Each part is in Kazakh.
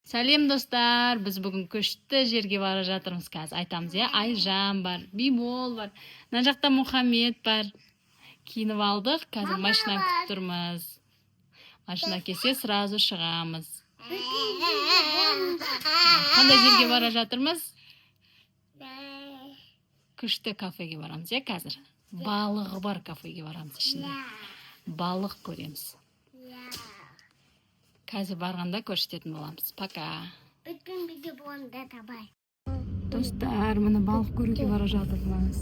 Сәлем достар, біз бүгін күшті жерге бара жатырмыз. Қазір айтамыз, Айжан бар, Бибол бар, мына жақта Мұхаммед бар. Киініп алдық, қазір машина күтіп тұрмыз. Машина келсе, сразу шығамыз. Қандай жерге бара жатырмыз? Күшті кафеге барамыз, қазір. Балығы бар кафеге барамыз ішінде. Балық көреміз. Қазір барғанда көрсететін боламыз. Пока. Достар, міне балық көруге бара жатырмыз.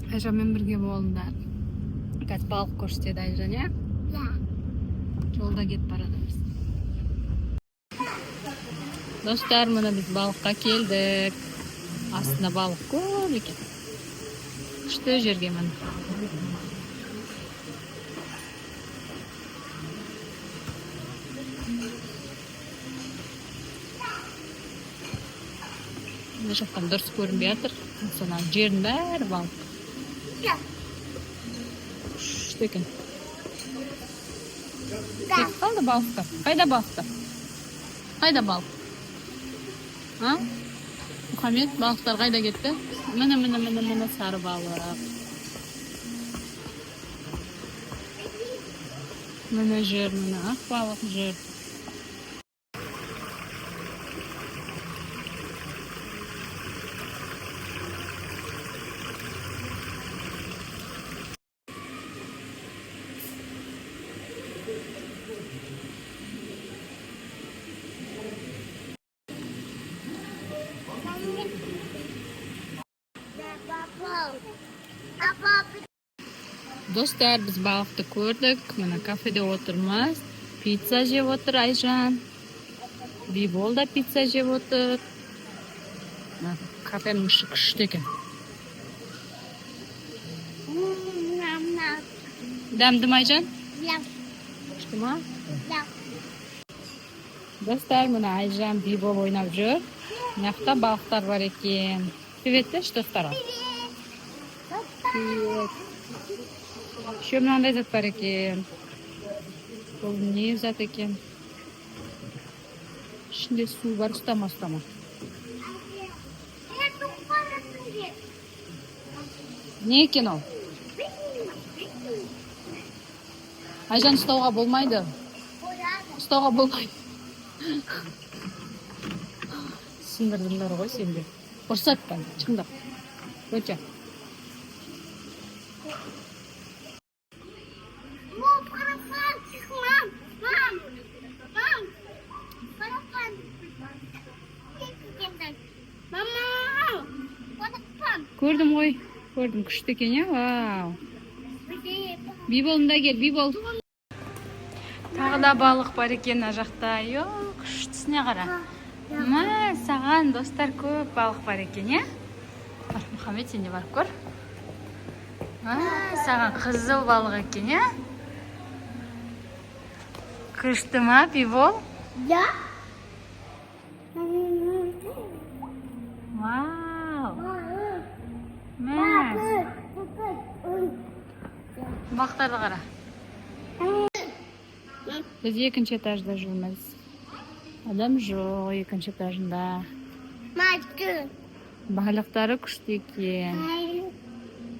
Айжанмен бірге болыңдар. Қазір балық көрсетеді Айжан, Жолда кетіп баратырмыз. Достар, міне біз балыққа келдік. Астында балық көп екен. Күшті жерге міне. Мына жақтан дұрыс көрінбей жатыр. Сонан жердің бәрі балық. Күшті екен. Кетіп қалды балықтар. Қайда балықтар? Қайда балық? Мұхаммед, балықтар қайда кетті? Міне сары балық. Міне жер, міне ақ балық жер. Достар, біз балықты көрдік. Мына кафеде отырмыз. Пицца жеп отыр Айжан. Бибол да пицца жеп отыр. Кафенің іші күшті екен. Дәмді ме Айжан? Күшті ма? Достар, мына Айжан Бибол ойнап жүр. Мынақта балықтар бар екен. Привет деші достарға. Привет. Еще мынандай зат бар екен. Бұл не зат екен? Ішінде су бар, ұстама. Не екен ол? Айжан, ұстауға болмайды. Ұстауға болмайды. Сындырдыңдар ғой сенде. Ұрсатпан, шыңдап. Өте. Көрдім ғой. Көрдім, күшті екен, Вау. Биболында кел, Бибол. Тағы да балық бар екен мына жақта. Күштісіне қара. Саған достар көп балық бар екен, Бар, Мұхаммед, сен де барып көр. Саған қызыл балық екен, Күшті ма, Бибол? Вау. Бақтарды қара. Біз екінші этажда жүрміз. Адам жоқ екінші этажында. Балықтары күшті екен.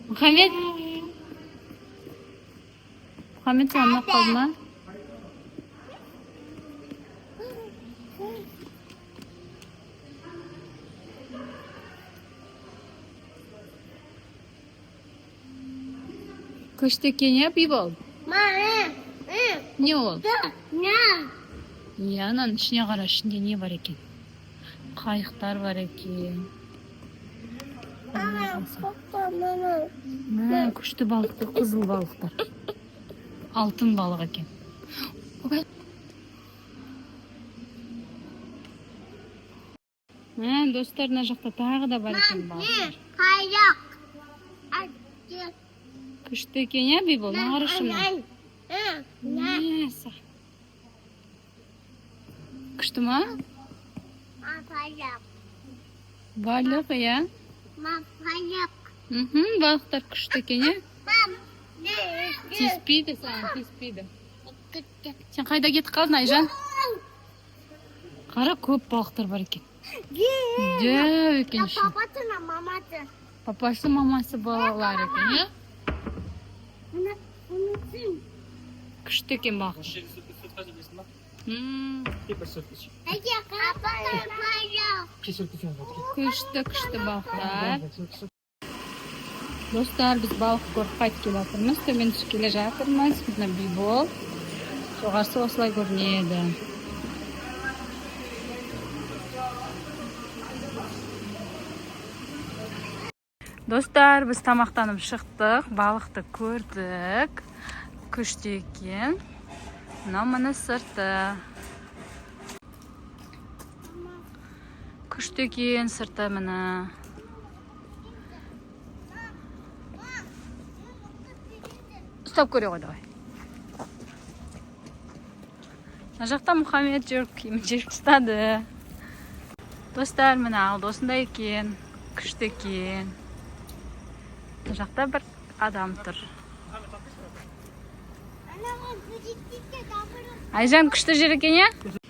Мұхаммед? Мұхаммед, сен ұнап қалды ма? Күшті екен, Бибол? Не ол? Ананың ішіне қара, ішінде не бар екен? Қайықтар бар екен. Күшті балықтар, қызыл балықтар. Алтын балық екен. Достар, мына жақта тағы да бар екен балықтар. Күшті екен, Бибол? Қарашы ма? Күшті ма? Балық, балықтар күшті екен, Тиіспейді саған, тиіспейді. Сен қайда кетіп қалдың, Айжан? Қара көп балықтар бар екен. Дөп Дөп екен. Папасына мамасы. Папасы, мамасы балалар екен, иә? Мұны Күшті екен балық. әке қапалар Күшті балықтар. Достар, біз балық көріп қайтып келе жатырмыз. Төмен түсіп келе жатырмыз. Мына бибол. Жоғарысы осылай көрінеді. Достар, біз тамақтанып шықтық, балықты көрдік. Күшті екен. Мына міне сырты. Күшті екен сырты міне. Ұстап көре ғой давай. Мына жақта Мұхаммед жүріп, киімін жеп ұстады. Достар, міне алды осындай екен. Күшті екен. Мына жақта бір адам тұр. Айжан, күшті жер екен, иә?